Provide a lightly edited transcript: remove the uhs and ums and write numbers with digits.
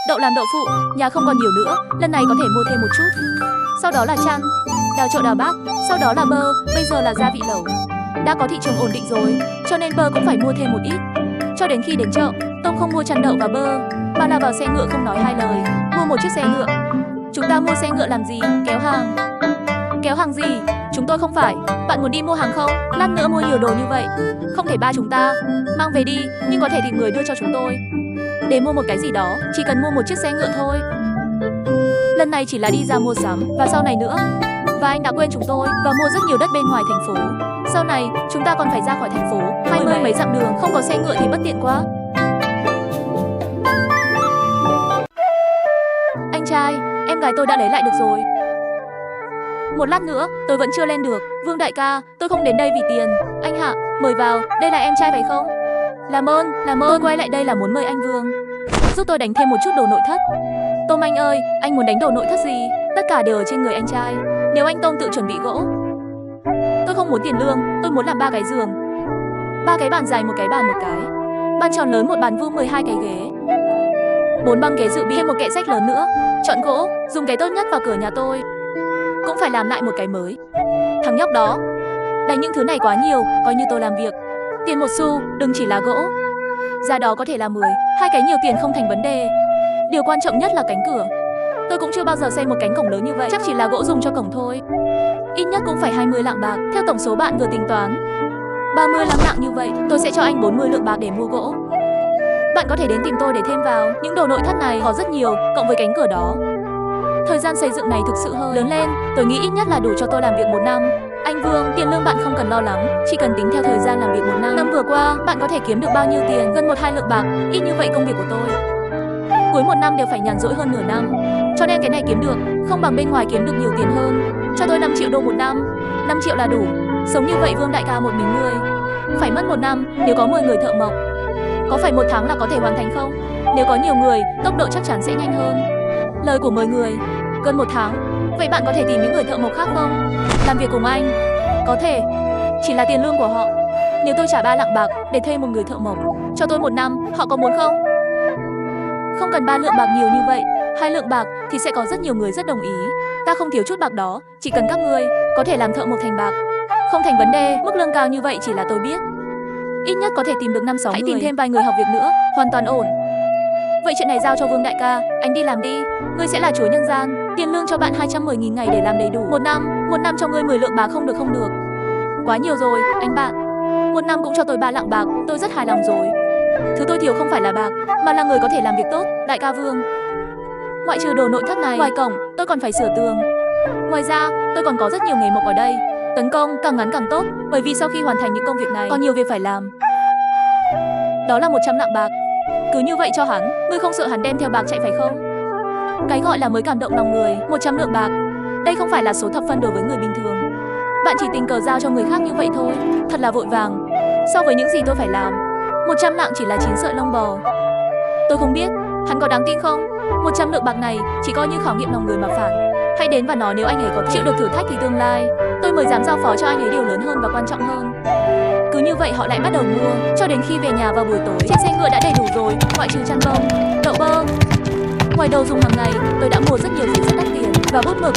đậu làm đậu phụ, nhà không còn nhiều nữa, lần này có thể mua thêm một chút. Sau đó là chăn, đào trộn đào bát, sau đó là bơ, bây giờ là gia vị lẩu. Đã có thị trường ổn định rồi, cho nên bơ cũng phải mua thêm một ít. Cho đến khi đến chợ, Tông không mua chăn đậu và bơ, mà là vào xe ngựa không nói hai lời, mua một chiếc xe ngựa. Chúng ta mua xe ngựa làm gì? Kéo hàng. Kéo hàng gì? Chúng tôi không phải. Bạn muốn đi mua hàng không? Lát nữa mua nhiều đồ như vậy, không thể ba chúng ta mang về đi, nhưng có thể tìm người đưa cho chúng tôi. Để mua một cái gì đó, chỉ cần mua một chiếc xe ngựa thôi. Lần này chỉ là đi ra mua sắm, và sau này nữa. Và anh đã quên chúng tôi và mua rất nhiều đất bên ngoài thành phố. Sau này, chúng ta còn phải ra khỏi thành phố 20 mấy dặm đường, không có xe ngựa thì bất tiện quá. Anh trai, em gái tôi đã lấy lại được rồi. Một lát nữa, tôi vẫn chưa lên được. Vương đại ca, tôi không đến đây vì tiền. Anh Hạ, mời vào, đây là em trai phải không? Làm ơn. Tôi quay lại đây là muốn mời anh Vương giúp tôi đánh thêm một chút đồ nội thất. Tôm anh ơi, anh muốn đánh đồ nội thất gì? Tất cả đều ở trên người anh trai. Nếu anh Tôm tự chuẩn bị gỗ. Tôi không muốn tiền lương, tôi muốn làm 3 cái giường, 3 cái bàn dài, một cái bàn một cái. Bàn tròn lớn, một bàn vuông, 12 cái ghế, 4 băng ghế dự bị, thêm một kệ sách lớn nữa. Chọn gỗ, dùng cái tốt nhất vào cửa nhà tôi. Cũng phải làm lại một cái mới. Thằng nhóc đó đánh những thứ này quá nhiều, coi như tôi làm việc. Tiền một xu, đừng chỉ là gỗ. Giá đó có thể là 10, 2 cái nhiều tiền không thành vấn đề. Điều quan trọng nhất là cánh cửa. Tôi cũng chưa bao giờ xây một cánh cổng lớn như vậy, chắc chỉ là gỗ dùng cho cổng thôi. Ít nhất cũng phải 20 lạng bạc, theo tổng số bạn vừa tính toán. 30 lạng như vậy, tôi sẽ cho anh 40 lượng bạc để mua gỗ. Bạn có thể đến tìm tôi để thêm vào. Những đồ nội thất này có rất nhiều, cộng với cánh cửa đó. Thời gian xây dựng này thực sự hơi lớn lên, tôi nghĩ ít nhất là đủ cho tôi làm việc 1 năm. Anh Vương, tiền lương bạn không cần lo lắng, chỉ cần tính theo thời gian làm việc 1 năm. Năm vừa qua, bạn có thể kiếm được bao nhiêu tiền? Gần 1-2 lượng bạc, ít như vậy công việc của tôi. Cuối 1 năm đều phải nhàn rỗi hơn nửa năm. Cho nên cái này kiếm được, không bằng bên ngoài kiếm được nhiều tiền hơn. Cho tôi 5 triệu đô 1 năm, 5 triệu là đủ. Sống như vậy Vương đại ca một mình ngươi, phải mất 1 năm nếu có 10 người thợ mộc. Có phải 1 tháng là có thể hoàn thành không? Nếu có nhiều người, tốc độ chắc chắn sẽ nhanh hơn. Lời của 10 người, gần 1 tháng. Vậy bạn có thể tìm những người thợ mộc khác không? Làm việc cùng anh. Có thể, chỉ là tiền lương của họ. Nếu tôi trả 3 lạng bạc để thuê một người thợ mộc cho tôi 1 năm, họ có muốn không? Không cần 3 lượng bạc nhiều như vậy, 2 lượng bạc thì sẽ có rất nhiều người rất đồng ý. Ta không thiếu chút bạc đó, chỉ cần các ngươi có thể làm thợ mộc thành bạc. Không thành vấn đề, mức lương cao như vậy chỉ là tôi biết. Ít nhất có thể tìm được 5-6 người. Hãy tìm thêm vài người học việc nữa, hoàn toàn ổn. Vậy chuyện này giao cho Vương đại ca, anh đi làm đi. Ngươi sẽ là chúa nhân gian. Tiền lương cho bạn 210.000 ngày để làm đầy đủ. 1 năm cho ngươi 10 lượng bạc không được. Quá nhiều rồi, anh bạn. 1 năm cũng cho tôi 3 lạng bạc, tôi rất hài lòng rồi. Thứ tôi thiếu không phải là bạc, mà là người có thể làm việc tốt, đại ca Vương. Ngoại trừ đồ nội thất này, ngoài cổng, tôi còn phải sửa tường. Ngoài ra, tôi còn có rất nhiều nghề mộc ở đây. Tấn công càng ngắn càng tốt, bởi vì sau khi hoàn thành những công việc này, còn nhiều việc phải làm. Đó là 100 lạng bạc. Cứ như vậy cho hắn, ngươi không sợ hắn đem theo bạc chạy phải không? Cái gọi là mới cảm động lòng người, 100 lượng bạc. Đây không phải là số thập phân đối với người bình thường. Bạn chỉ tình cờ giao cho người khác như vậy thôi, thật là vội vàng. So với những gì tôi phải làm, 100 lạng chỉ là 9 sợi lông bò. Tôi không biết, hắn có đáng tin không? 100 lượng bạc này chỉ coi như khảo nghiệm lòng người mà phản. Hãy đến và nói nếu anh ấy có chịu được thử thách thì tương lai tôi mới dám giao phó cho anh ấy điều lớn hơn và quan trọng hơn. Cứ như vậy họ lại bắt đầu mua, cho đến khi về nhà vào buổi tối, trên xe ngựa đã đầy đủ rồi, ngoại trừ chăn bông, đậu bơ. Ngoài đồ dùng hàng ngày, tôi đã mua rất nhiều gì rất đắt tiền và bút mực.